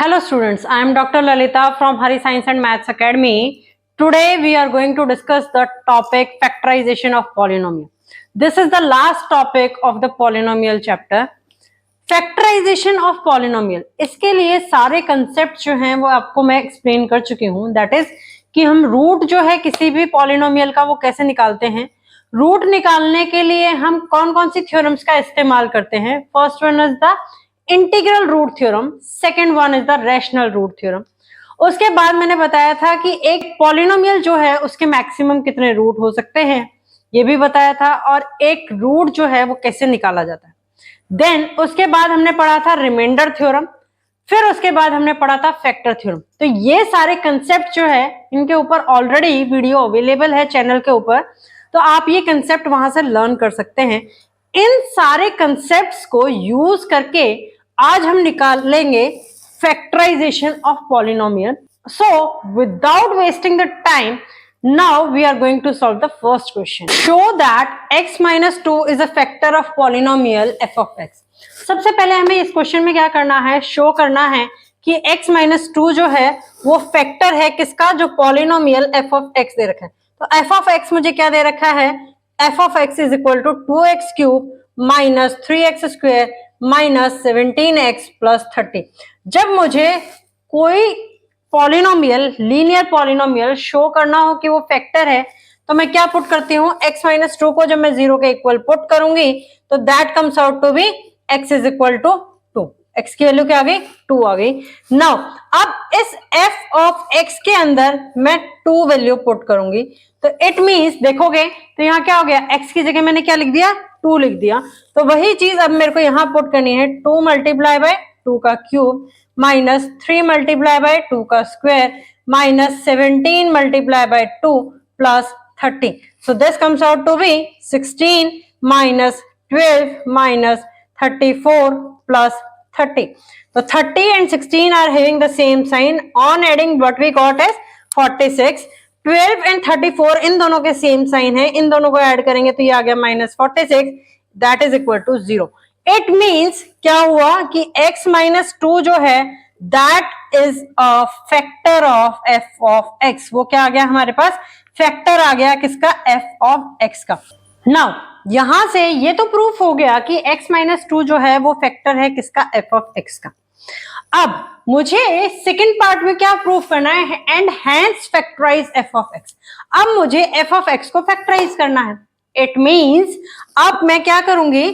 Hello students, I am Dr. Lalita from Hari Science and Maths Academy. Today we are going to discuss the topic factorization of polynomial. This is the last topic of the polynomial chapter. Factorisation of polynomial, इसके लिए सारे concept जो हैं वो आपको मैं explain कर चुकी हूँ. दैट इज कि हम रूट जो है किसी भी पॉलिनोमियल का वो कैसे निकालते हैं. रूट निकालने के लिए हम कौन कौन सी थ्योरम्स का इस्तेमाल करते हैं. First one is the integral root theorem, second one is the rational root theorem. उसके बाद मैंने बताया था कि एक पॉलिनोमियल जो है उसके मैक्सिमम कितने रूट हो सकते हैं ये भी बताया था, और एक रूट जो है वो कैसे निकाला जाता है. देन उसके बाद हमने पढ़ा था रिमाइंडर थ्योरम, फिर उसके बाद हमने पढ़ा था फैक्टर थ्योरम. तो ये सारे कंसेप्ट जो है इनके ऊपर ऑलरेडी वीडियो अवेलेबल है चैनल के ऊपर, तो आप ये कंसेप्ट वहां से लर्न कर सकते हैं. इन सारे कंसेप्ट्स को यूज करके आज हम निकालेंगे factorization of polynomial. So without wasting the time, now we are going to solve the first question. Show that x minus 2 is a factor of polynomial f of x. सबसे पहले हमें इस question में क्या करना है, शो करना है कि x minus 2 जो है वो फैक्टर है किसका, जो पॉलिनोमियल f of x दे रखा है. तो f of x मुझे क्या दे रखा है, f of x is equal to 2x cube minus 3x square minus 17x plus 30. जब मुझे कोई पॉलिनोमियल, लीनियर पॉलिनोमियल शो करना हो कि वो फैक्टर है, तो मैं क्या पुट करती हूँ, x माइनस 2 को जब मैं 0 के इक्वल पुट करूंगी तो that comes out to be x is equal to 2. x की वैल्यू क्या आ गई, 2 आ गई. नाउ अब इस f ऑफ x के अंदर मैं 2 वैल्यू पुट करूंगी, तो इट मींस देखोगे तो यहाँ क्या हो गया, x की जगह मैंने क्या लिख दिया, 2 लिख दिया. तो वही चीज अब मेरे को यहाँ पुट करनी है, 2 मल्टीप्लाई बाय 2 का क्यूब माइनस 3 मल्टीप्लाई बाय 2 का square minus 17 multiply by 2 plus 30. So this comes out to be 16 minus 12 minus 34 plus 30. तो 30 and 16 are having the same sign. On adding what we got is 46. 12 and 34 इन दोनों के same sign है, इन दोनों को add करेंगे तो ये आ गया minus 46, that is equal to 0. It means क्या हुआ कि x माइनस 2 जो है that is a factor of f of x. वो क्या आ गया हमारे पास, फैक्टर आ गया किसका, f ऑफ x का. नाउ यहां से ये तो प्रूफ हो गया कि x माइनस 2 जो है वो फैक्टर है किसका, f ऑफ x का. अब मुझे सेकंड पार्ट में क्या प्रूफ करना है, and hence factorize f of x. अब मुझे f ऑफ x को फैक्टराइज करना है. इट मींस अब मैं क्या करूंगी,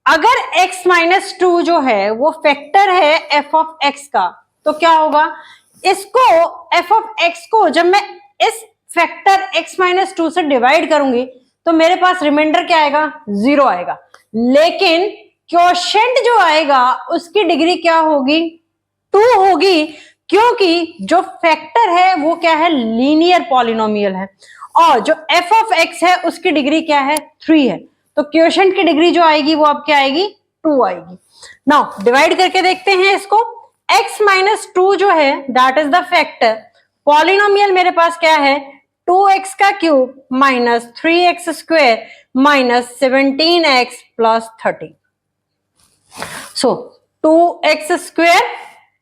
अगर x माइनस 2 जो है वो फैक्टर है f ऑफ x का, तो क्या होगा, इसको f ऑफ x को जब मैं इस फैक्टर x माइनस 2 से डिवाइड करूंगी तो मेरे पास रिमाइंडर क्या आएगा, 0 आएगा. लेकिन क्वोशिएंट जो आएगा उसकी डिग्री क्या होगी, 2 होगी, क्योंकि जो फैक्टर है वो क्या है, लीनियर पॉलिनोमियल है, और जो f ऑफ x है उसकी डिग्री क्या है, 3 है. तो क्वोशिएंट की डिग्री जो आएगी वो अब क्या आएगी, 2 आएगी. नाउ डिवाइड करके देखते हैं इसको. x माइनस 2 जो है that is the factor. Polynomial मेरे पास क्या है, 2x का cube minus 3x square minus 17x plus 30. सो 2x स्क्वायर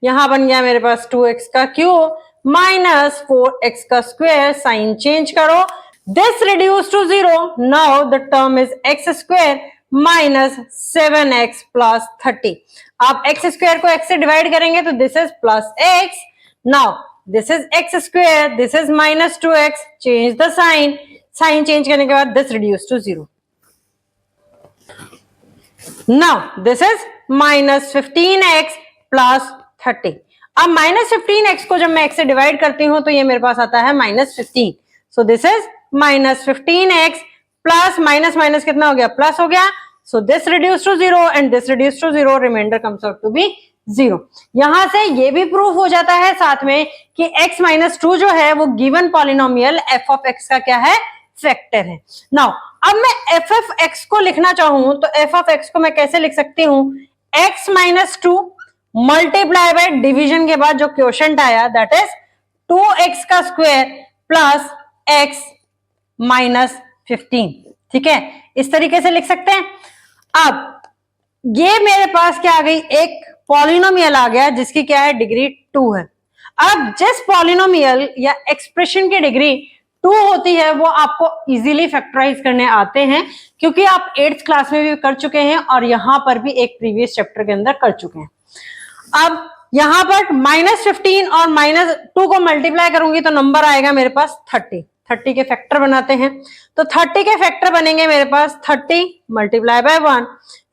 यहां बन गया मेरे पास 2x का क्यूब माइनस 4x का स्क्वायर, साइन चेंज करो, this reduced to 0. Now the term is x square minus 7x plus 30. आप x square को x से डिवाइड करेंगे तो this is plus x. Now this is x square, this is minus 2x. Change the sign. Sign change करने के बाद this reduced to 0. Now this is minus 15x plus 30. अब minus 15x को जब मैं x से डिवाइड करती हूँ तो ये मेरे पास आता है minus 15. So this is minus 15x plus minus minus कितना हो गया, प्लस हो गया. So this reduce to 0 and this reduce to 0, remainder comes out to be 0. यहां से ये भी प्रूफ हो जाता है साथ में कि x माइनस 2 जो है वो given polynomial f of x का क्या है, फैक्टर है. नाउ अब मैं f ऑफ x को लिखना चाहूं तो f ऑफ x को मैं कैसे लिख सकती हूं, x minus 2 multiply by division के बाद जो क्वोशिएंट आया दैट इज 2x का स्क्वायर प्लस x माइनस 15. ठीक है, इस तरीके से लिख सकते हैं. अब ये मेरे पास क्या आ गई, एक पॉलिनोमियल आ गया जिसकी क्या है, डिग्री 2 है। अब जिस पॉलिनोमियल या एक्सप्रेशन की डिग्री 2 होती है वो आपको इजीली फैक्टराइज करने आते हैं, क्योंकि आप 8th क्लास में भी कर चुके हैं और यहां पर भी एक प्रीवियस चैप्टर के अंदर कर चुके हैं। अब यहां पर -15 और -2 को मल्टीप्लाई करूंगी तो नंबर आएगा मेरे पास 30। 30 के फैक्टर बनाते हैं, तो 30 के फैक्टर बनेंगे मेरे पास 30 multiply by 1,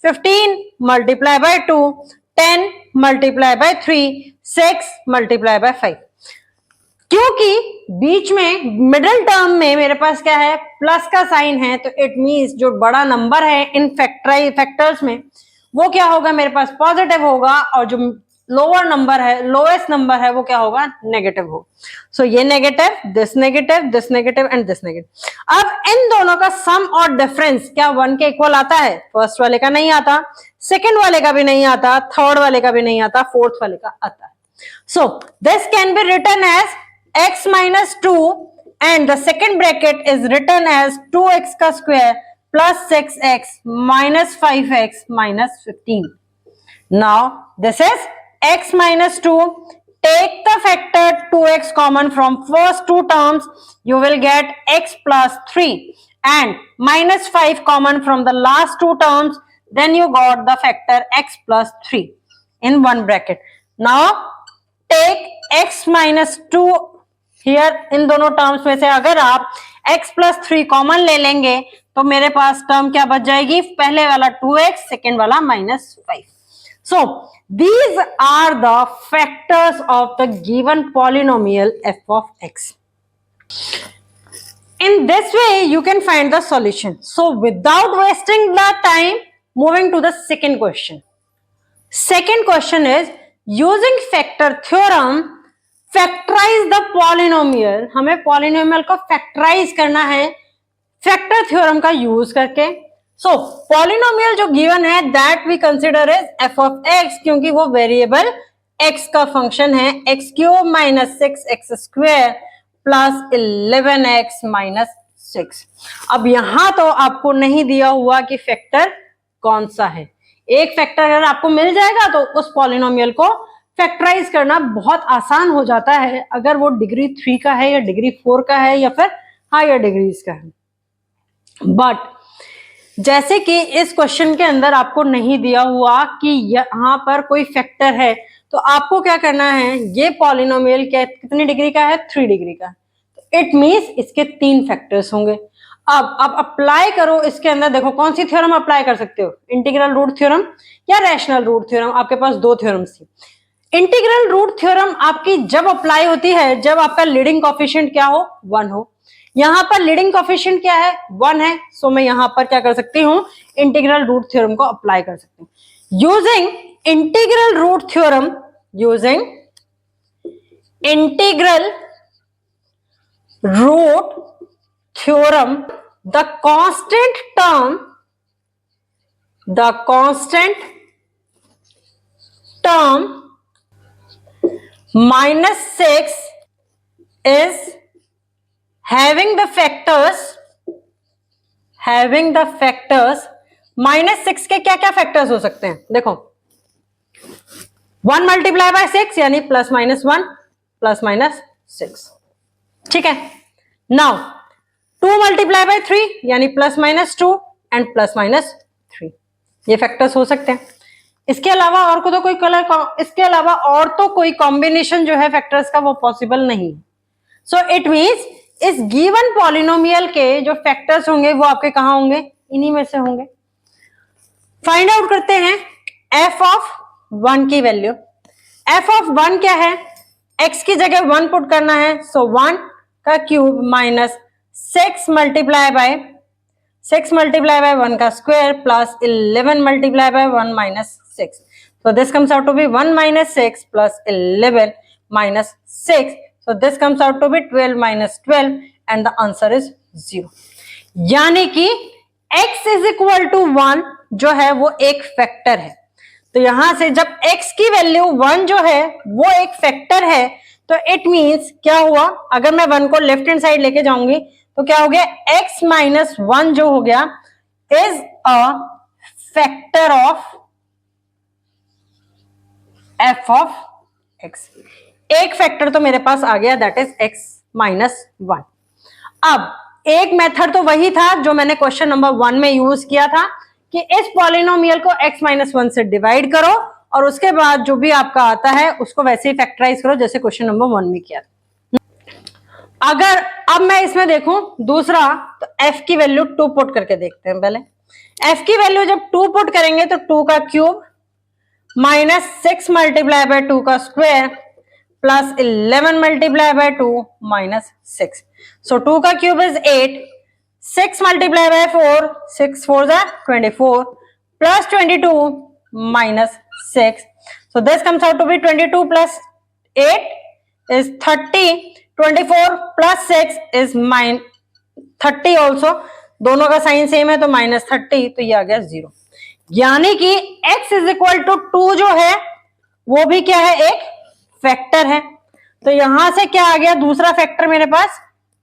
15 multiply by 2, 10 multiply by 3, 6 multiply by 5। क्योंकि बीच में मिडिल टर्म में मेरे पास क्या है, प्लस का साइन है, तो इट मींस जो बड़ा नंबर है इन फैक्टर्स में वो क्या होगा, मेरे पास पॉजिटिव होगा, और जो लोअर नंबर है, लोएस्ट नंबर है, वो क्या होगा, नेगेटिव होगा। सो ये negative, this negative, this negative and this negative. अब इन दोनों का सम और डिफरेंस क्या 1 के इक्वल आता है? फर्स्ट वाले का नहीं आता, सेकेंड वाले का भी नहीं आता, थर्ड वाले का भी नहीं आता, फोर्थ वाले का आता है। So this can be written as x minus 2 and the second bracket is written as 2x का square plus 6x minus 5x minus 15. Now this is x minus 2. Take the factor 2x common from first two terms. You will get x plus 3 and minus 5 common from the last two terms. Then you got the factor x plus 3 in one bracket. Now take x minus 2 here, इन दोनों terms में से अगर आप x plus 3 common ले लेंगे तो मेरे पास term क्या बच जाएगी, पहले वाला 2x, सेकेंड वाला -5। So these are the factors of the given polynomial f of x. In this way you can find the solution. So without wasting the time, moving to the second question. Second question is using factor theorem factorize the polynomial. हमें polynomial को factorize करना है factor theorem का use करके। So polynomial जो given है that we consider as f of x, क्योंकि वो वेरिएबल x का फंक्शन है, x cube minus 6x square plus 11x minus 6। अब यहां तो आपको नहीं दिया हुआ कि फैक्टर कौन सा है। एक फैक्टर अगर आपको मिल जाएगा तो उस पॉलिनोमियल को फैक्टराइज करना बहुत आसान हो जाता है, अगर वो डिग्री 3 का है या डिग्री 4 का है या फिर हायर डिग्रीज का है। बट जैसे कि इस क्वेश्चन के अंदर आपको नहीं दिया हुआ कि यहाँ पर कोई फैक्टर है, तो आपको क्या करना है, ये पॉलिनोमियल क्या कितनी डिग्री का है, 3 डिग्री का। इट मींस इसके 3 फैक्टर्स होंगे। अब अप्लाई करो इसके अंदर, देखो कौन सी थ्योरम अप्लाई कर सकते हो, इंटीग्रल रूट थ्योरम या रैशनल रूट थ्योरम। आपके पास 2 थ्योरम्स थी। इंटीग्रल रूट थ्योरम आपकी जब अप्लाई होती है जब आपका लीडिंग कोएफिशिएंट क्या हो, 1 हो। यहां पर लीडिंग कोएफिशिएंट क्या है, 1 है। सो मैं यहां पर क्या कर सकती हूं, इंटीग्रल रूट थ्योरम को अप्लाई कर सकती हूं। Using integral root theorem, using integral root theorem, the constant term -6 is having the factors -6 के क्या क्या फैक्टर्स हो सकते हैं, देखो 1 मल्टीप्लाई बाय 6 यानी +-1 +-6, ठीक है। नाउ 2 मल्टीप्लाई बाय 3 यानी +-2 एंड +-3, ये फैक्टर्स हो सकते हैं। इसके अलावा और को तो कोई इसके अलावा और तो कोई कॉम्बिनेशन जो है फैक्टर्स का वो पॉसिबल नहीं है। सो इट मींस इस गिवन पॉलिनोमियल के जो फैक्टर्स होंगे वो आपके कहां होंगे, इन्हीं में से होंगे। फाइंड आउट करते हैं f of 1 की वैल्यू। f of 1 क्या है, x की जगह 1 पुट करना है। सो 1 का क्यूब माइनस 6 मल्टीप्लाई बाय 1 का square plus 11 multiply by 1 minus 6. So this comes out to be 1 minus 6 plus 11 minus 6. So this comes out to be 12 minus 12 and the answer is 0. यानी कि x is equal to 1 जो है वो एक factor है। तो यहां से जब x की वैल्यू 1 जो है वो एक फैक्टर है तो इट मींस क्या हुआ, अगर मैं 1 को लेफ्ट हैंड साइड लेके जाऊंगी तो क्या हो गया, x माइनस 1 जो हो गया is a factor of F of x. एक फैक्टर तो मेरे पास आ गया, that is x minus one. अब एक मेथड तो वही था जो मैंने क्वेश्चन नंबर 1 में यूज किया था कि इस पॉलिनोमियल को x माइनस वन से डिवाइड करो और उसके बाद जो भी आपका आता है उसको वैसे ही फैक्टराइज करो जैसे क्वेश्चन नंबर 1 में किया था। अगर अब मैं इसमें देखूं दूसरा, तो f की वैल्यू 2 पुट करके देखते हैं। पहले f की वैल्यू जब 2 पुट करेंगे तो 2 का क्यूब माइनस 6 मल्टीप्लाई बाय 2 का square plus 11 multiply by 2 minus 6। सो 2 का क्यूब इज 8, 6 मल्टीप्लाई बाय 4, 6 4 जा 24 plus 22 minus 6। So this comes out to be 22 plus 8 is 30, 24 plus 6 is minus 30 also, दोनों का साइन सेम है तो माइनस 30, तो ये आ गया 0। यानी कि x इज इक्वल टू 2 जो है वो भी क्या है, एक फैक्टर है। तो यहां से क्या आ गया दूसरा फैक्टर मेरे पास,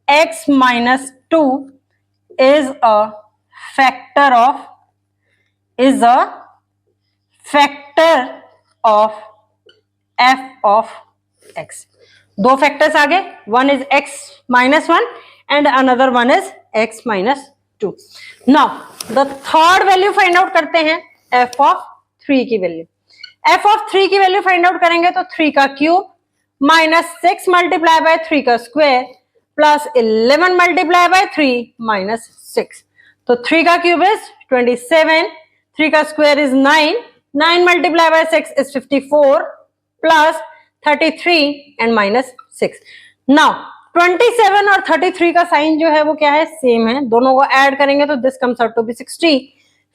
x minus 2 is a factor of f of x। दो फैक्टर्स आ गए, one is x minus one and another one is x minus two. Now the third value find out करते हैं, f of 3 की value. f of 3 की value find out करेंगे तो 3 का cube minus 6 multiply by 3 का square plus 11 multiply by 3 minus 6। तो 3 का क्यूब इज 27, 3 का square is 9, 9 multiply by 6 is 54 plus 33 and minus 6। Now 27 और 33 का साइन जो है वो क्या है, सेम है, दोनों को ऐड करेंगे तो this comes out to be 60।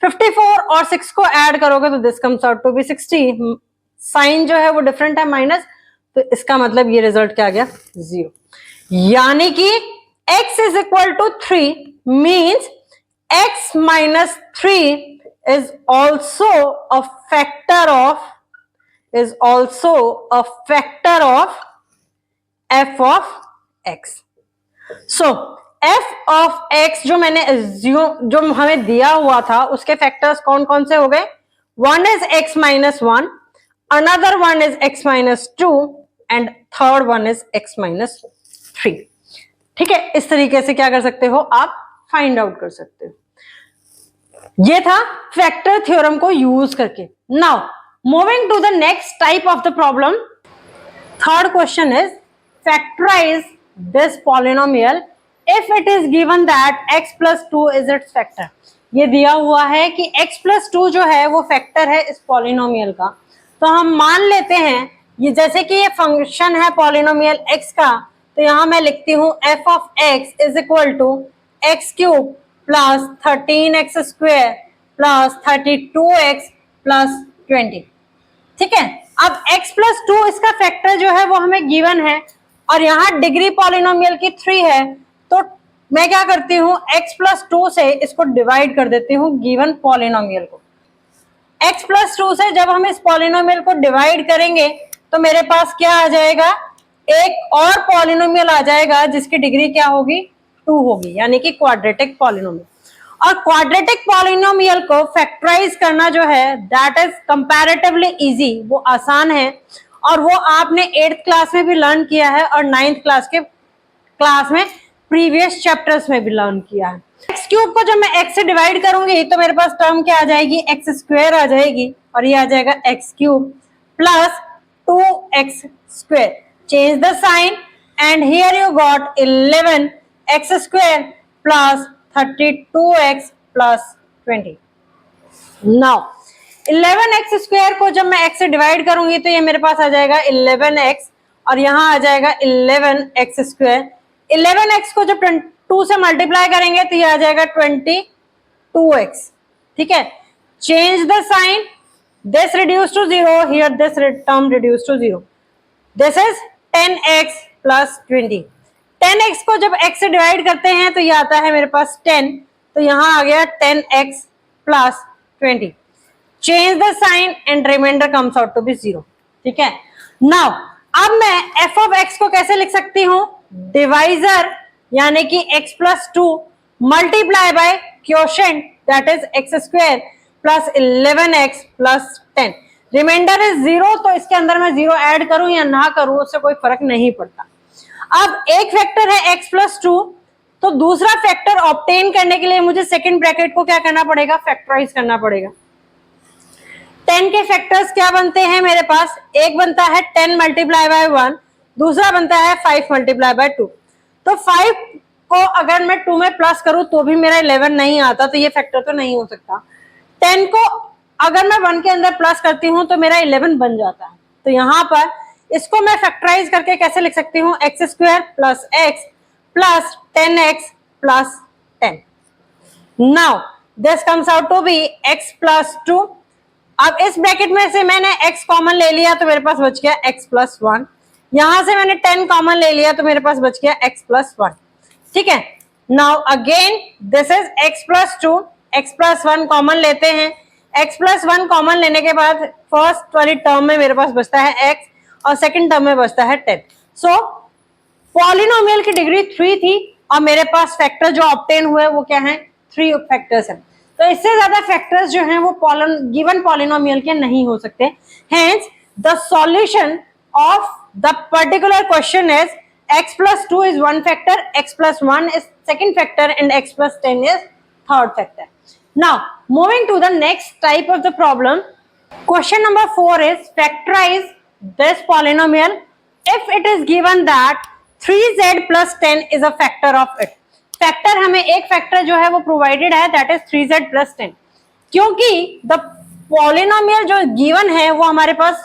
54 और 6 को ऐड करोगे तो this comes out to be 60। Sign जो है वो डिफरेंट है, माइनस, तो इसका मतलब ये रिजल्ट क्या आ गया, 0। यानी कि x is equal to 3 means x minus 3 is also a factor of f of x। So f of x जो मैंने जो हमें दिया हुआ था उसके फैक्टर्स कौन कौन से हो गए, one is x minus one, another one is x minus two and third one is x minus three. ठीक है, इस तरीके से क्या कर सकते हो आप, फाइंड आउट कर सकते हो। ये था फैक्टर थ्योरम को यूज करके। Now moving to the next type of the problem, third question is factorize this polynomial if it is given that x plus two is it's factor. ये दिया हुआ है कि x प्लस टू जो है वो फैक्टर है इस पॉलिनोमियल का। तो हम मान लेते हैं ये जैसे कि ये फंक्शन है पॉलिनोमियल x का, तो यहां मैं लिखती हूं f of x is equal to x cube plus 13x square plus 32x plus 20। ठीक है, अब x प्लस टू इसका फैक्टर जो है वो हमें गिवन है और यहाँ डिग्री पॉलिनोमियल की 3 है, तो मैं क्या करती हूँ x प्लस टू से इसको डिवाइड कर देती हूँ गिवन पॉलिनोमियल को। x प्लस टू से जब हम इस पॉलिनोमियल को डिवाइड करेंगे तो मेरे पास क्या आ जाएगा, एक और पॉलिनोमियल आ जाएगा जिसकी डिग्री क्या होगी, 2 होगी, यानी कि क्वाड्रेटिक पॉलिनोमियल। और क्वाड्रेटिक पॉलिनोमियल को फैक्टराइज करना जो है दैट इज कंपैरेटिवली इजी, वो आसान है और वो आपने 8th क्लास में भी लर्न किया है और 9th क्लास में प्रीवियस चैप्टर्स में भी लर्न किया है। एक्स क्यूब को जब मैं एक्स से डिवाइड करूंगी तो मेरे पास टर्म क्या आ जाएगी, एक्स स्क्वायर आ जाएगी और ये आ जाएगा x cube plus 2x square. Change the sign and here you got 11x square plus 32x plus 20। Now 11x square को जब मैं x से डिवाइड करूंगी तो ये मेरे पास आ जाएगा 11x और यहाँ आ जाएगा 11x स्क्वायर। 11x को जब 2 से मल्टीप्लाई करेंगे तो ये आ जाएगा 22x। ठीक है, change the sign, this reduced to 0, here this term reduced to 0, this is 10x plus 20। 10x को जब x से डिवाइड करते हैं तो ये आता है मेरे पास 10, तो यहाँ आ गया 10x plus 20। Change the sign and remainder comes out to be 0। ठीक है, नाउ अब मैं f ऑफ x को कैसे लिख सकती हूँ, डिवाइजर यानी कि x plus two multiply by quotient that is x square plus 11x plus 10। Remainder is 0, तो इसके अंदर मैं 0 ऐड करूं या ना करूं उससे कोई फर्क नहीं पड़ता। अब एक फैक्टर है x प्लस 2, तो दूसरा फैक्टर ऑब्टेन करने के लिए मुझे सेकंड ब्रैकेट को क्या करना पड़ेगा, फैक्टराइज करना पड़ेगा। 10 के फैक्टर्स क्या बनते हैं मेरे पास, एक बनता है 10 मल्टीप्लाई बाय 1, दूसरा बनता है 5 मल्टीप्लाई बाय 2। तो 5 को अगर मैं 2 में प्लस करूं तो भी मेरा 11 नहीं आता, तो ये फैक्टर तो नहीं हो सकता। 10 को अगर मैं 1 के अंदर प्लस करती हूं तो मेरा 11 बन जाता है। तो यहां पर इसको मैं फैक्टराइज करके कैसे लिख सकती हूँ, x square plus x plus 10x plus 10। Now this comes out to be x plus 2। अब इस ब्रैकेट में से मैंने x कॉमन ले लिया तो मेरे पास बच गया x प्लस 1। यहां से मैंने 10 कॉमन ले लिया तो मेरे पास बच गया x प्लस 1। ठीक है, now again this is x plus 2, x plus 1 common लेते हैं। x प्लस 1 कॉमन लेने के बाद फर्स्ट वाली टर्म में मेरे पास बचता है x और सेकंड टर्म में बचता है 10। सो पॉलिनोमियल की डिग्री 3 थी और मेरे पास फैक्टर जो ऑब्टेन हुए वो क्या है, 3 फैक्टर्स हैं। तो इससे ज्यादा फैक्टर्स जो हैं वो गिवन पॉलिनोमियल के नहीं हो सकते। Hence the solution of the particular question is x plus 2 is one factor, x plus 1 is second factor, and x plus 10 is third factor. Now moving to the next type of the problem, question number 4 is factorize this polynomial if it is given that 3z plus 10 is a factor of it. Factor हमें एक factor जो है वो provided है, that is 3z plus 10। क्योंकि the polynomial जो given है वो हमारे पास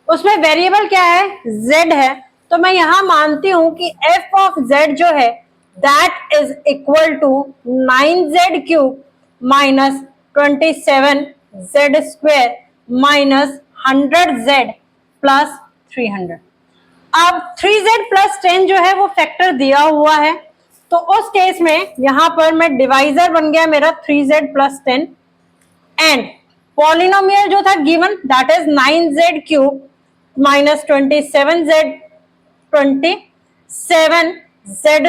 उसमें वेरिएबल क्या है, z है, तो मैं यहां मानती हूं कि f ऑफ z जो है that is equal to 9z cube minus 27z square minus 100z plus 300। अब 3z प्लस 10 जो है वो फैक्टर दिया हुआ है, तो उस केस में यहां पर मैं डिवाइजर बन गया मेरा 3z प्लस 10 एंड पॉलिनोमियल जो था given that is 9z cube minus 27z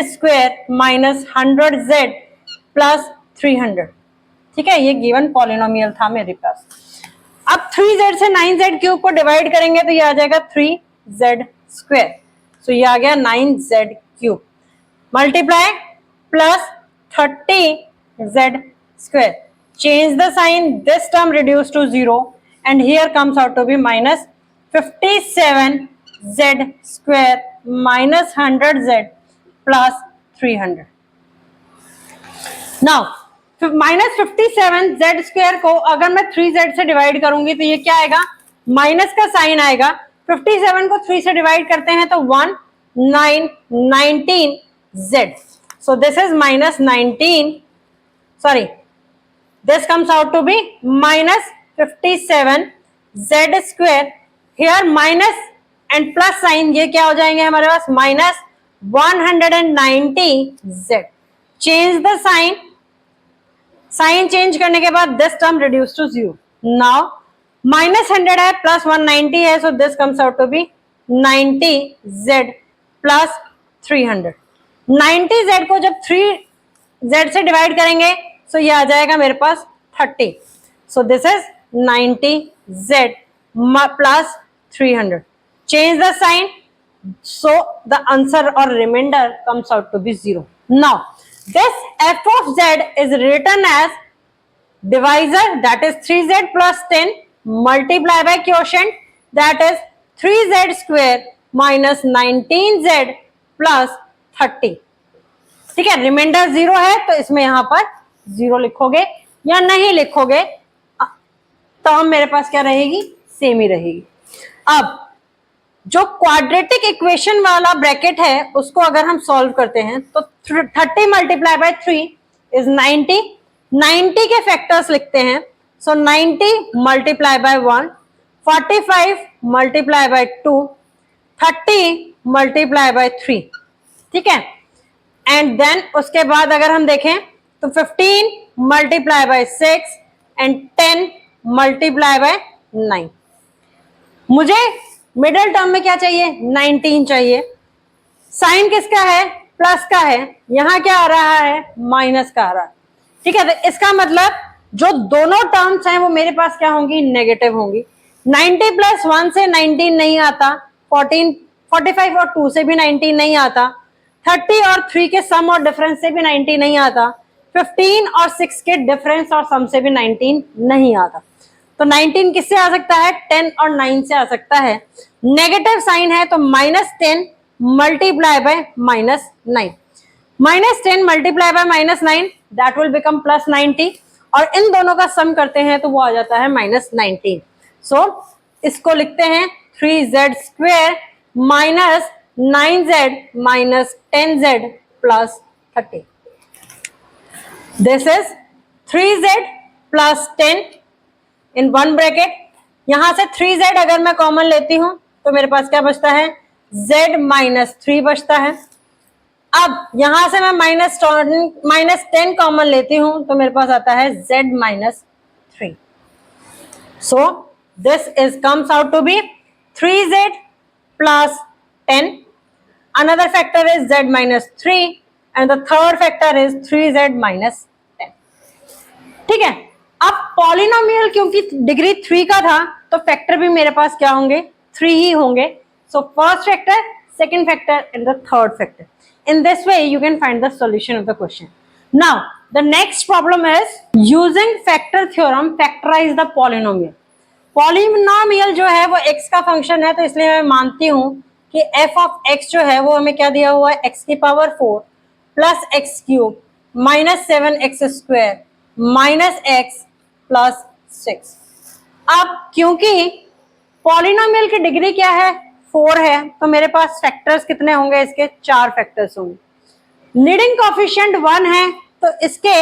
square minus 100z plus 300। ठीक है, ये गिवन पॉलिनोमियल था मेरे पास। अब 3z से 9z क्यूब को डिवाइड करेंगे तो ये आ जाएगा 3z स्क्वायर। सो ये आ गया 9z cube multiply plus 30z square, change the sign, this term reduced to 0 and here comes out to be minus 57z square minus 100z plus 300. Now minus 57z square को अगर मैं 3z से divide करूंगी तो ये क्या आएगा, minus का साइन आएगा। 57 को 3 से डिवाइड करते हैं तो 19z, so this is minus 19, sorry, this comes out to be minus 57z square, here minus and plus sign ये क्या हो जाएंगे हमारे पास, minus 190z, change the sign, sign change करने के बाद this term reduce to 0। Now minus 100 है प्लस 190 है, so this comes out to be 90z plus 300। 90z को जब 3z से डिवाइड करेंगे सो ये आ जाएगा मेरे पास 30, so this is 90z plus 300, change the sign, so the answer और remainder comes out to be 0। Now this f of z is written as divisor, that is 3z plus 10 multiply by quotient, that is 3z square minus 19z plus 30। ठीक है, reminder 0 है तो इसमें यहां पर 0 लिखोगे या नहीं लिखोगे तो हम मेरे पास क्या रहेगी, सेम ही रहेगी। अब जो क्वाड्रेटिक इक्वेशन वाला ब्रैकेट है उसको अगर हम सॉल्व करते हैं तो 30 मल्टीप्लाई बाय 3 इज 90, 90 के फैक्टर्स लिखते हैं, सो 90 multiply by 1, 45 multiply by 2, 30 multiply by 3। ठीक है, एंड देन उसके बाद अगर हम देखें तो 15 multiply by 6 and 10 multiply by 9। मुझे मिडिल टर्म में क्या चाहिए, 19 चाहिए। साइन किसका है, प्लस का है, यहां क्या आ रहा है, माइनस का आ रहा है। ठीक है, तो इसका मतलब जो दोनों टर्म्स हैं वो मेरे पास क्या होंगी, नेगेटिव होंगी। 90 प्लस 1 से 19 नहीं आता, 45 और 2 से भी 19 नहीं आता, 30 और 3 के सम और डिफरेंस से भी 19 नहीं आता, 15 और 6 के डिफरेंस और सम से भी 19 नहीं आता। तो 19 किससे आ सकता है, 10 और 9 से आ सकता है। नेगेटिव साइन है तो -10 multiply by -9, -10 multiply by -9 that will become +90, और इन दोनों का सम करते हैं तो वो आ जाता है -19। सो इसको लिखते हैं 3z² minus 9z minus 10z plus 30। This is 3z plus 10 in one bracket. यहां से 3z अगर मैं कॉमन लेती हूं तो मेरे पास क्या बचता है, z माइनस 3 बचता है। अब यहां से मैं -10 कॉमन लेती हूं तो मेरे पास आता है z minus 3। So this is comes out to be 3z plus 10, another factor is z minus 3 and the third factor is 3z minus 10। ठीक है, अब पॉलिनोमियल क्योंकि डिग्री 3 का था तो फैक्टर भी मेरे पास क्या होंगे, 3 ही होंगे। सो first factor, second factor and the third factor. In this way you can find the solution of the question. Now the next problem is using factor theorem factorize the polynomial। Polynomial जो है वो x का function है, तो इसलिए मैं मानती हूं कि f ऑफ x जो है वो हमें क्या दिया हुआ है, x की power 4 plus x cube minus 7x² minus x plus 6। अब क्योंकि पॉलिनोमियल की डिग्री क्या है, 4 है, तो मेरे पास फैक्टर्स कितने होंगे, इसके 4 फैक्टर्स होंगे। लीडिंग कोएफिशिएंट 1 है तो इसके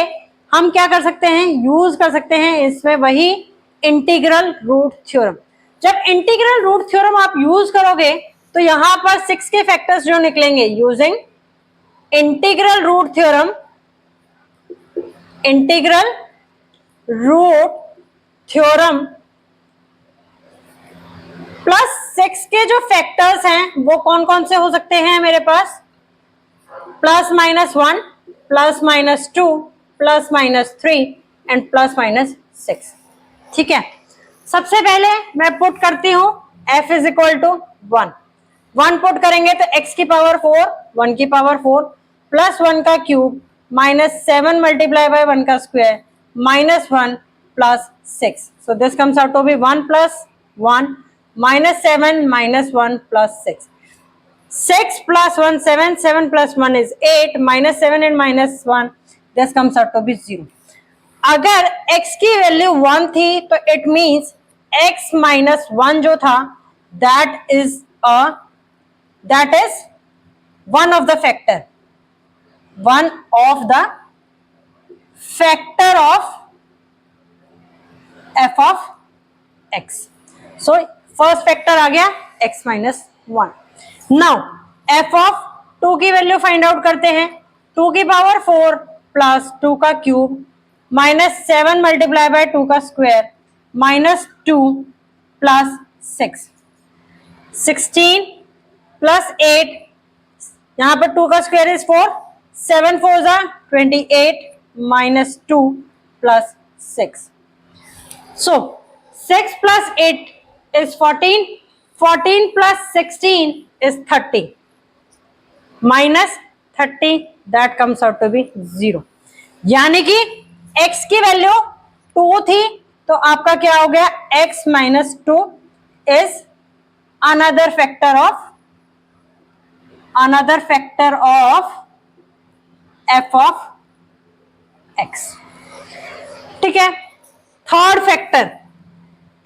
हम क्या कर सकते हैं, यूज कर सकते हैं इसमें वही इंटीग्रल रूट थ्योरम। जब इंटीग्रल रूट थ्योरम आप यूज करोगे तो यहां पर 6 के फैक्टर्स जो निकलेंगे using integral root theorem, integral root theorem plus 6 के जो फैक्टर्स हैं वो कौन कौन से हो सकते हैं मेरे पास, +-1 +-2 +-3 एंड +-6। ठीक है, सबसे पहले मैं पुट करती हूं f is equal to 1 put करेंगे तो x की पावर 4 1 की पावर 4 प्लस 1 का क्यूब -7 मल्टीप्लाई बाय 1 का square -1 plus 6। So this comes out to be 1 plus 1 -7 -1 plus 6। 6 plus 1 7, 7 plus 1 is 8, -7 and -1 this comes out to be 0। अगर x की value 1 थी तो इट मींस x माइनस 1 जो था that is one of the factor of f of x। So first factor आ गया x minus 1। Now f of 2 की value find out करते हैं, 2 की पावर 4 प्लस 2 का क्यूब -7 मल्टीप्लाई बाय 2 का स्क्वायर -2 प्लस 6 16 प्लस 8, यहां पर 2 का स्क्वायर इज 4 7 4 जा 28 -2 plus 6। So 6 plus 8 is 14, 14 plus 16 is 30, minus 30 that comes out to be 0। यानी कि x की वैल्यू 2 थी तो आपका क्या हो गया, x minus 2 is another factor of f of x। ठीक है, थर्ड फैक्टर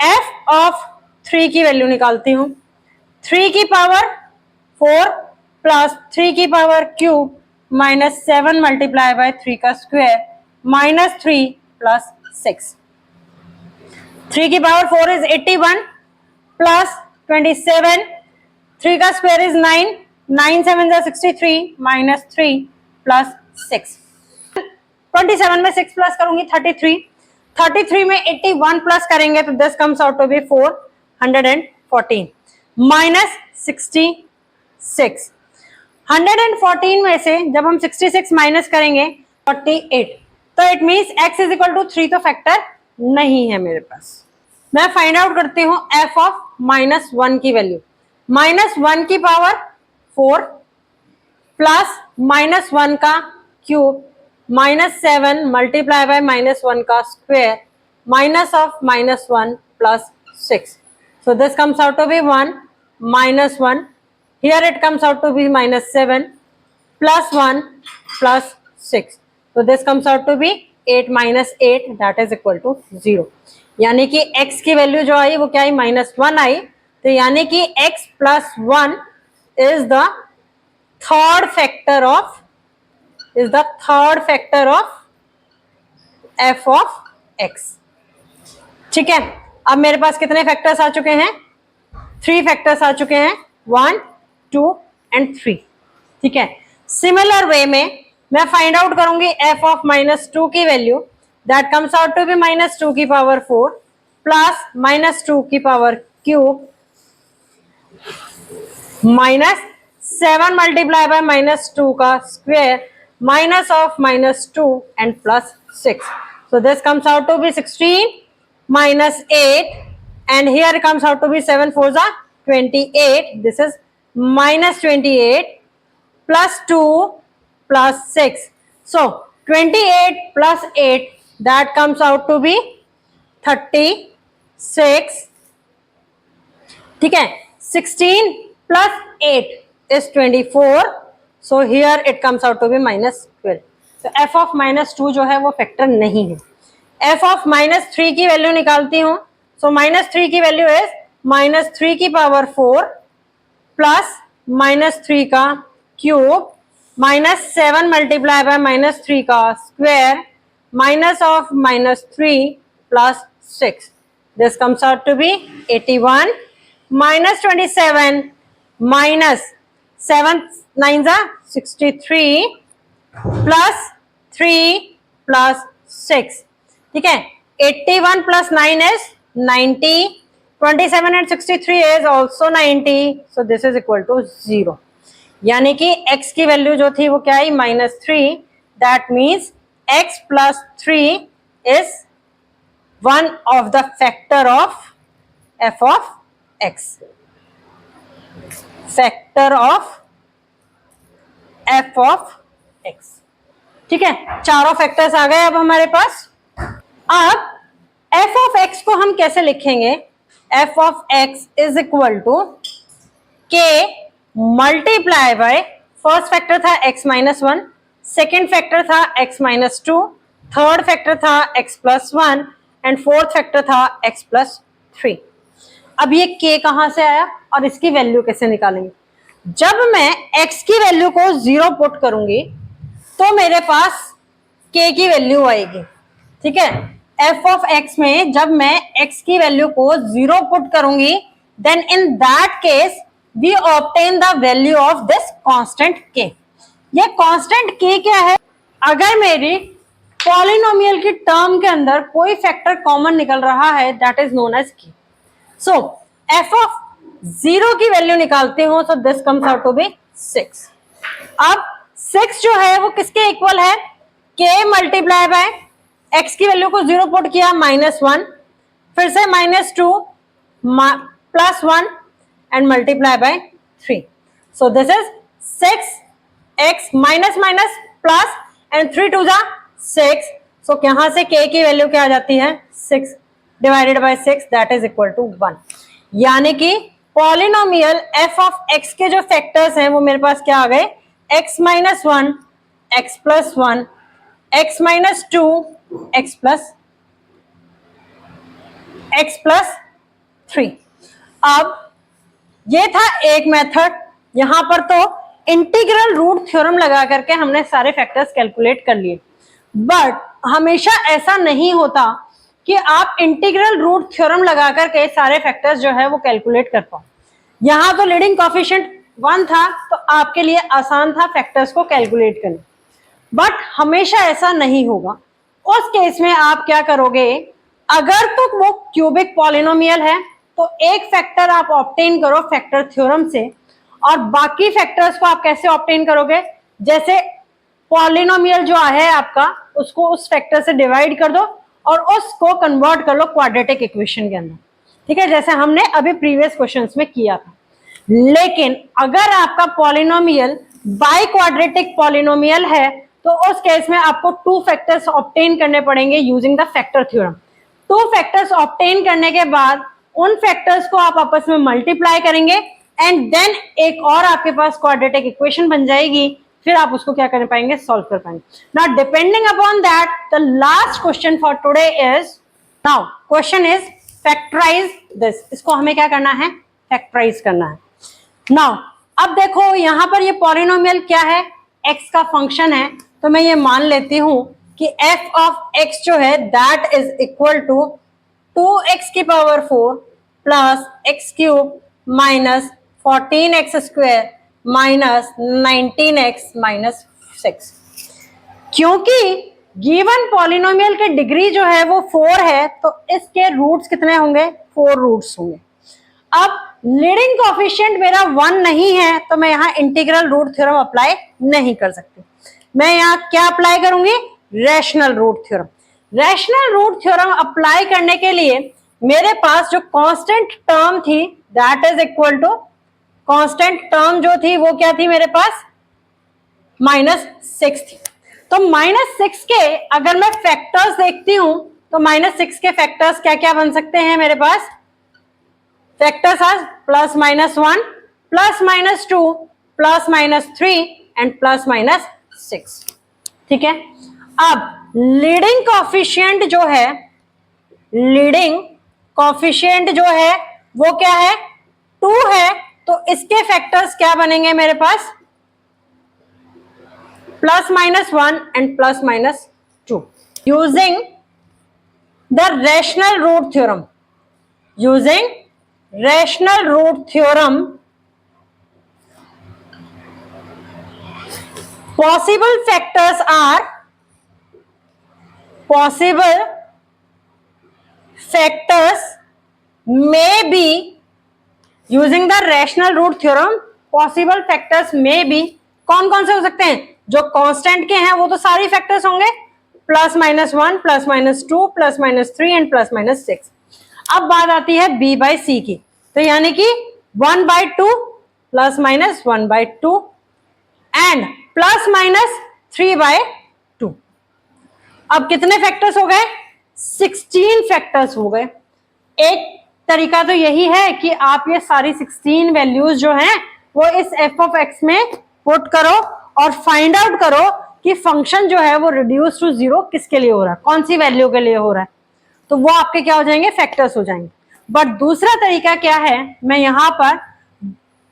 f of 3 की वैल्यू निकालती हूं, 3 की पावर 4 प्लस 3 की पावर क्यूब -7 मल्टीप्लाई बाय 3 का स्क्वायर -3 प्लस 6। 3 की पावर 4 इज 81 प्लस 27, 3 का स्क्वायर इज 9 9 7 जा 63 -3 प्लस 6। 27 में 6 प्लस करूंगी 33 में 81 प्लस करेंगे तो this comes out to be 414 minus 66। 114 में से जब हम 66 माइनस करेंगे 48, तो it means x is equal to 3 तो फैक्टर नहीं है मेरे पास। मैं फाइंड आउट करती हूँ f ऑफ -1 की वैल्यू, -1 की पावर 4 प्लस -1 का क्यूब -7 मल्टीप्लाई बाय -1 का square minus of -1 plus 6. So this comes out to be 1 minus 1. Here it comes out to be -7 plus 1 plus 6. So this comes out to be 8 minus 8, that is equal to 0. यानी कि x की value जो आई वो क्या आई, -1 आई। तो यानी कि x plus 1 is the third factor of f of x. ठीक है, अब मेरे पास कितने फैक्टर्स आ चुके हैं, 3 फैक्टर्स आ चुके हैं, 1 2 एंड 3। ठीक है, सिमिलर वे में मैं फाइंड आउट करूंगी f ऑफ -2 की value, that comes out to be -2 की पावर 4 प्लस -2 की पावर क्यूब -7 मल्टीप्लाई बाय -2 का square minus of -2 and plus 6. So this comes out to be 16 minus 8 and here it comes out to be 7 4s are 28. This is -28 plus 2 plus 6. So 28 plus 8, that comes out to be 36. ठीक है, 16 plus 8 is 24. So here it comes out to be -12. तो f of -2 जो है वो factor नहीं है। f of -3 की value निकालती हूँ। सो -3 की वैल्यू इज -3 की पावर 4 प्लस -3 का क्यूब -7 मल्टीप्लाई बाय -3 का square minus of -3 plus 6. This comes out to be 81 -27 minus 7 9s are 63 plus 3 plus 6. ठीक है, 81 प्लस 9 is 90, 27 and 63 is also 90. So this is equal to 0. यानी कि x की value जो थी वो क्या आई, -3. That means x plus 3 is one of the factor of f of x. Factor of f of x. ठीक है, चारों फैक्टर्स आ गए अब हमारे पास। अब f ऑफ x को हम कैसे लिखेंगे, f of x is equal to k multiply by, first factor था x -1, सेकेंड फैक्टर था x -2, थर्ड फैक्टर था x +1 एंड फोर्थ फैक्टर था x +3. अब ये k कहां से आया और इसकी वैल्यू कैसे निकालेंगे। जब मैं x की वैल्यू को 0 पुट करूंगी तो मेरे पास k की वैल्यू आएगी। ठीक है, f ऑफ x में जब मैं x की वैल्यू को 0 पुट करूंगी then in that case we obtain the value of this constant k. ये कांस्टेंट k क्या है, अगर मेरी पॉलिनोमियल की टर्म के अंदर कोई फैक्टर कॉमन निकल रहा है that is known as k. So f of 0 की वैल्यू निकालती हूं, so this comes out to be 6. अब 6 जो है वो किसके इक्वल है, k मल्टीप्लाई बाय x की वैल्यू को 0 पुट किया -1, फिर से -2 +1 and multiply by 3. So this is 6x minus plus and 3 2 जा 6. सो यहां से k की वैल्यू क्या आ जाती है, 6 divided by 6 that is equal to 1. यानी कि पॉलिनोमियल f ऑफ x के जो फैक्टर्स हैं वो मेरे पास क्या आ गए, x -1, x +1, x -2, x +3. अब ये था एक मेथड, यहां पर तो इंटीग्रल रूट थ्योरम लगा करके हमने सारे फैक्टर्स कैलकुलेट कर लिए। बट हमेशा ऐसा नहीं होता कि आप इंटीग्रल रूट थ्योरम लगा करके सारे फैक्टर्स जो है वो कैलकुलेट कर पाओ। यहाँ तो लीडिंग कोएफिशिएंट 1 था तो आपके लिए आसान था फैक्टर्स को कैलकुलेट करना, बट हमेशा ऐसा नहीं होगा। उस केस में आप क्या करोगे, अगर तो वो क्यूबिक पॉलिनोमियल है तो एक फैक्टर आप ऑब्टेन करो फैक्टर थ्योरम से, और बाकी फैक्टर्स को आप कैसे ऑब्टेन करोगे, जैसे पॉलिनोमियल जो है आपका उसको उस फैक्टर से डिवाइड कर दो और उसको कन्वर्ट कर लो क्वाड्रेटिक इक्वेशन के अंदर, ठीक है, जैसे हमने अभी प्रीवियस क्वेश्चंस में किया था। लेकिन अगर आपका पॉलिनोमियल बाई क्वाड्रेटिक पॉलिनोमियल है तो उस केस में आपको टू फैक्टर्स ऑब्टेन करने पड़ेंगे using the factor theorem. Two factors obtain करने के बाद उन फैक्टर्स को आप आपस में मल्टीप्लाई करेंगे एंड देन एक और आपके पास क्वाड्रेटिक इक्वेशन बन जाएगी, फिर आप उसको क्या कर पाएंगे, सॉल्व कर पाएंगे। Now depending upon that the last question for today is, now question is factorize this. इसको हमें क्या करना है, फैक्टराइज करना है। नाउ अब देखो यहां पर ये पॉलिनोमियल क्या है, x का फंक्शन है, तो मैं ये मान लेती हूं कि f ऑफ x जो है that is equal to 2x की power 4 plus x cube minus 14x square minus 19x minus 6। क्योंकि गिवन पॉलिनोमियल के डिग्री जो है वो 4 है तो इसके रूट्स कितने होंगे, 4 रूट्स होंगे। अब लीडिंग कोएफिशिएंट मेरा 1 नहीं है तो मैं यहाँ इंटीग्रल रूट थ्योरम अप्लाई नहीं कर सकती। मैं यहाँ क्या अप्लाई करूंगी, rational root theorem. Rational root theorem apply करने के लिए मेरे पास जो कांस्टेंट टर्म थी that is equal to, constant term जो थी वो क्या थी मेरे पास, -6 थी। तो -6 के अगर मैं फैक्टर्स देखती हूं तो -6 के फैक्टर्स क्या क्या बन सकते हैं मेरे पास, फैक्टर्स आर +-1, +-2, +-3 एंड +-6, ठीक है। अब लीडिंग कोएफिशिएंट जो है, लीडिंग कोएफिशिएंट जो है वो क्या है, 2 है, तो इसके फैक्टर्स क्या बनेंगे मेरे पास, +-1 and +-2 using the rational root theorem. Using rational root theorem possible factors are, possible factors may be, using the rational root theorem possible factors may be, कौन कौन से हो सकते हैं, जो कांस्टेंट के हैं वो तो सारी फैक्टर्स होंगे, +-1, +-2, +-3 एंड +-6। अब बात आती है b बाई सी की, तो यानी कि 1/2 +-1/2 एंड +-3/2। अब कितने फैक्टर्स हो गए, 16 फैक्टर्स हो गए। एक तरीका तो यही है कि आप ये सारी 16 वैल्यूज जो हैं वो इस f ऑफ x में पुट करो और फाइंड आउट करो कि फंक्शन जो है वो रिड्यूस टू 0 किसके लिए हो रहा है, कौन सी वैल्यू के लिए हो रहा है, तो वो आपके क्या हो जाएंगे, फैक्टर्स हो जाएंगे। बट दूसरा तरीका क्या है, मैं यहां पर,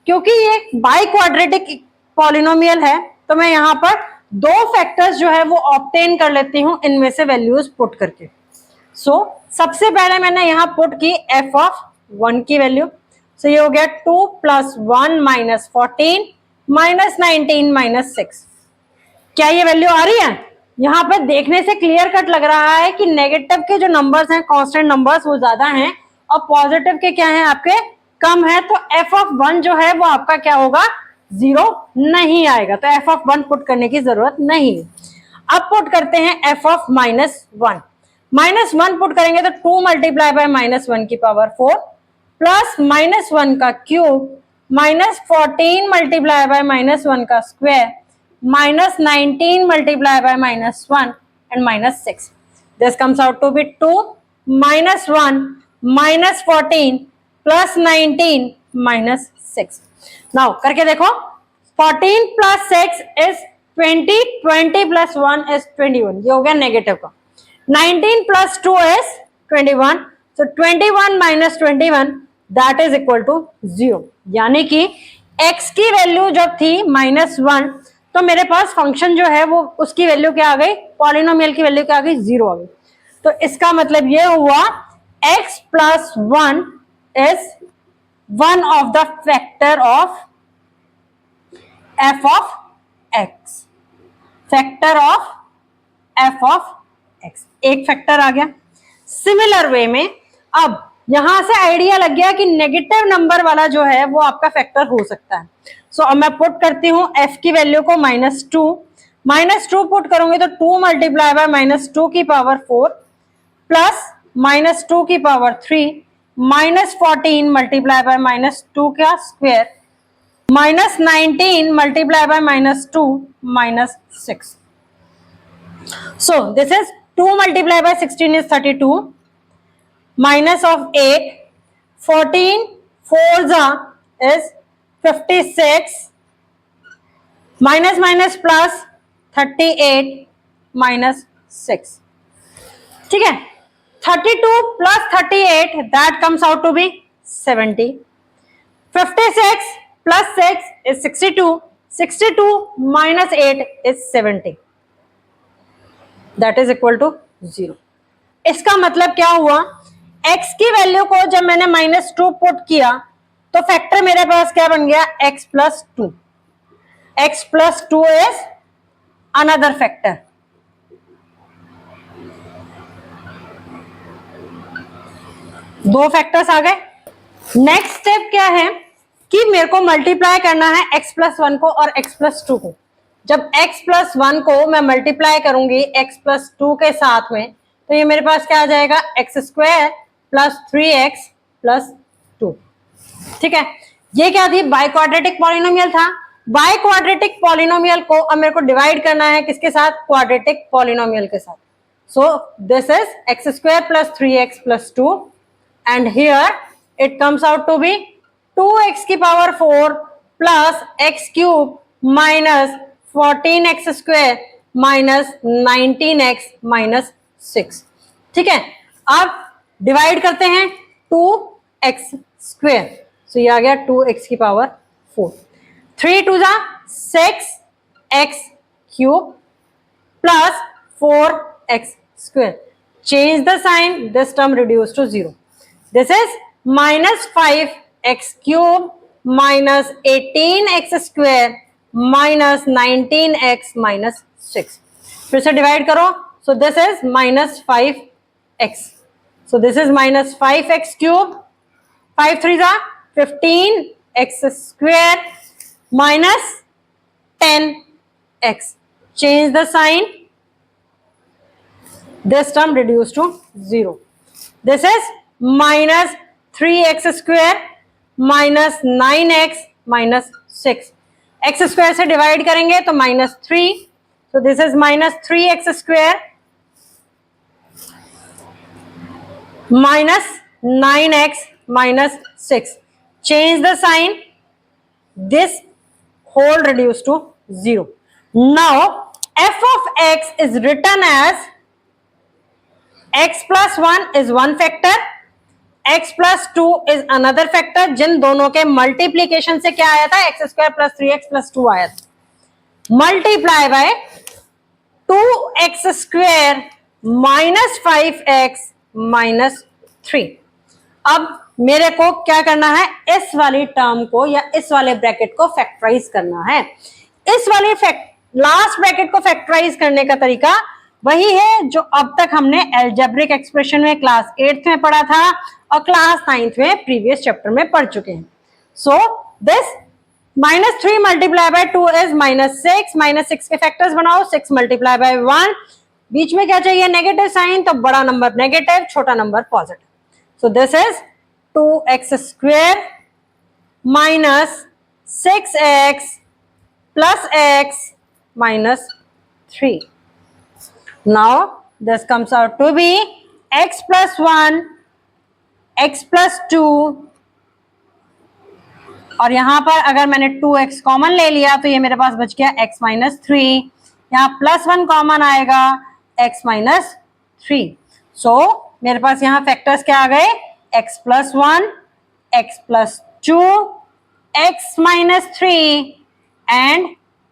क्योंकि ये बाई क्वाड्रेटिक पॉलिनोमियल है तो मैं यहां पर 2 फैक्टर्स जो है वो ऑब्टेन कर लेती हूं इनमें से वैल्यूज पुट करके। सो सबसे पहले मैंने यहां पुट की f ऑफ 1 की वैल्यू, सो ये हो गया 2 + 1 - 14 - 19 - 6। क्या ये वैल्यू आ रही है, यहाँ पे देखने से क्लियर कट लग रहा है कि नेगेटिव के जो नंबर्स हैं, कांस्टेंट नंबर्स, वो ज्यादा हैं और पॉजिटिव के क्या हैं आपके, कम है। तो f ऑफ 1 जो है वो आपका क्या होगा, 0 नहीं आएगा, तो f ऑफ 1 पुट करने की जरूरत नहीं। अब पुट करते हैं f ऑफ -1। -1 पुट करेंगे तो 2 × -1 की पावर 4 प्लस -1 का क्यूब -14 × -1 का square -19 × -1 and -6. This comes out to be 2 -1 -14 + 19 -6. Now करके देखो, 14 + 6 is 20, 20 + 1 is 21, ये हो गया नेगेटिव का। 19 + 2 is 21, so 21 - 21 that is equal to 0। यानी कि x की वैल्यू जब थी -1 तो मेरे पास फंक्शन जो है वो उसकी वैल्यू क्या आ गई, पॉलिनोमियल की वैल्यू क्या आ गई, 0 आ गई। तो इसका मतलब ये हुआ x + 1 is one of the factor of f of x, factor of f of x, एक फैक्टर आ गया। सिमिलर वे में अब यहां से आइडिया लग गया कि नेगेटिव नंबर वाला जो है वो आपका फैक्टर हो सकता है। सो अब मैं पुट करती हूं f की वैल्यू को -2, -2 पुट करूंगी तो 2 मल्टीप्लाई बाय -2 की पावर 4 प्लस -2 की पावर 3 -14 मल्टीप्लाई बाय -2 का square -19 multiply by -2 -6. So this is 2 multiplied by 16 is 32 minus of 8 14 4 is 56 minus minus plus 38 minus 6. ठीक है, 32 plus 38 that comes out to be 70. 56 plus 6 is 62. 62 minus 8 is 70. That is equal to 0. इसका मतलब क्या हुआ, x की value को जब मैंने -2 पुट किया तो फैक्टर मेरे पास क्या बन गया, x plus 2. x plus 2 is another factor. दो फैक्टर्स आ गए. नेक्स्ट स्टेप क्या है कि मेरे को मल्टीप्लाई करना है x प्लस 1 को और x प्लस 2 को. जब x प्लस 1 को मैं मल्टीप्लाई करूंगी x प्लस 2 के साथ में तो ये मेरे पास क्या आ जाएगा, x square plus 3x plus 2. ठीक है, ये क्या थी, बाई क्वाड्रेटिक पॉलिनोमियल था. बाई क्वाड्रेटिक पॉलिनोमियल को अब मेरे को डिवाइड करना है किसके साथ, क्वाड्रेटिक पॉलिनोमियल के साथ. सो this is x square plus 3x plus 2 and here it comes out to be 2x की power 4 plus x cube minus 14x square minus 19x minus 6. ठीक है, अब डिवाइड करते हैं 2x square. So ये आ गया 2x की पावर 4. 3 2 जा 6x cube plus 4x square. Change the sign, this term reduced to 0. This is minus 5x cube minus 18x square minus 19x minus 6. फिर से डिवाइड करो. So this is minus 5x. So this is minus 5x cube. 5 3 जा 15x square minus 10x. Change the sign. This term reduced to 0. This is minus 3x square minus 9x minus 6. x square से divide करेंगे तो -3. So this is minus 3x square minus 9x minus 6. Change the sign. This whole reduced to 0. Now f of x is written as x plus 1 is one factor, x plus 2 is another factor. जिन दोनों के multiplication से क्या आया था, x square plus 3x plus 2 आया था. Multiply by 2x square minus 5x minus 3. अब मेरे को क्या करना है, इस वाली टर्म को या इस वाले ब्रैकेट को फैक्टराइज करना है. इस वाली लास्ट ब्रैकेट को फैक्टराइज करने का तरीका वही है जो अब तक हमने एल्जेब्रिक एक्सप्रेशन में क्लास 8th में पढ़ा था और क्लास 9th में प्रीवियस चैप्टर में पढ़ चुके हैं. So this -3 multiply by 2 is -6. -6 के फैक्टर्स बनाओ. 6 मल्टीप्लाई बाय 1, बीच में क्या चाहिए, नेगेटिव साइन. तो बड़ा नंबर नेगेटिव, छोटा number positive. So this is 2x square minus 6x plus x minus 3. Now this comes out to be x plus 1, x plus 2 और यहां पर अगर मैंने 2x कॉमन ले लिया तो ये मेरे पास बच गया x माइनस 3. यहाँ प्लस 1 कॉमन आएगा, x माइनस 3. सो मेरे पास यहाँ फैक्टर्स क्या आ गए, x plus 1, x plus 2, x minus 3 and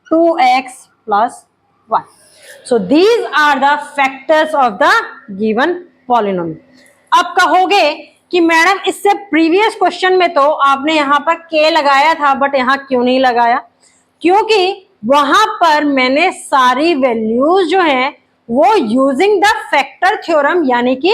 2x plus 1. So these are the factors of the given polynomial. अब कहोगे कि मैडम इससे प्रीवियस क्वेश्चन में तो आपने यहाँ पर k लगाया था बट यहाँ क्यों नहीं लगाया, क्योंकि वहां पर मैंने सारी वैल्यूज जो हैं वो यूजिंग द फैक्टर थ्योरम यानी कि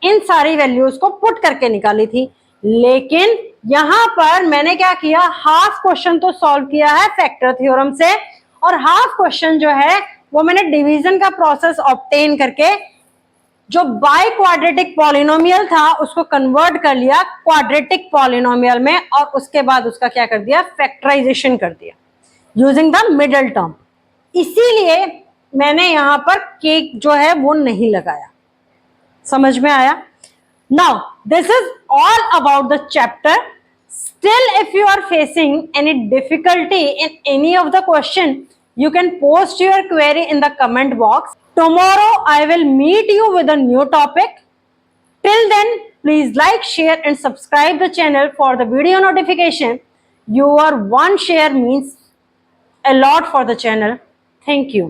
इन सारी वैल्यूज को पुट करके निकाली थी. लेकिन यहाँ पर मैंने क्या किया, हाफ क्वेश्चन तो सॉल्व किया है फैक्टर थ्योरम से और हाफ क्वेश्चन जो है वो मैंने डिवीजन का प्रोसेस ऑब्टेन करके जो बाय क्वाड्रेटिक पॉलिनोमियल था उसको कन्वर्ट कर लिया क्वाड्रेटिक पॉलिनोमियल में, और उसके बाद उसका क्या कर दिया, फैक्टराइजेशन कर दिया यूजिंग द मिडल टर्म। इसीलिए मैंने यहां पर केक जो है वो नहीं लगाया। समझ में आया? Now this is all about the chapter. Still if you are facing any difficulty in any of the question, you can post your query in the comment box. Tomorrow I will meet you with a new topic. Till then, please like, share and subscribe the channel for the video notification. Your one share means a lot for the channel. Thank you.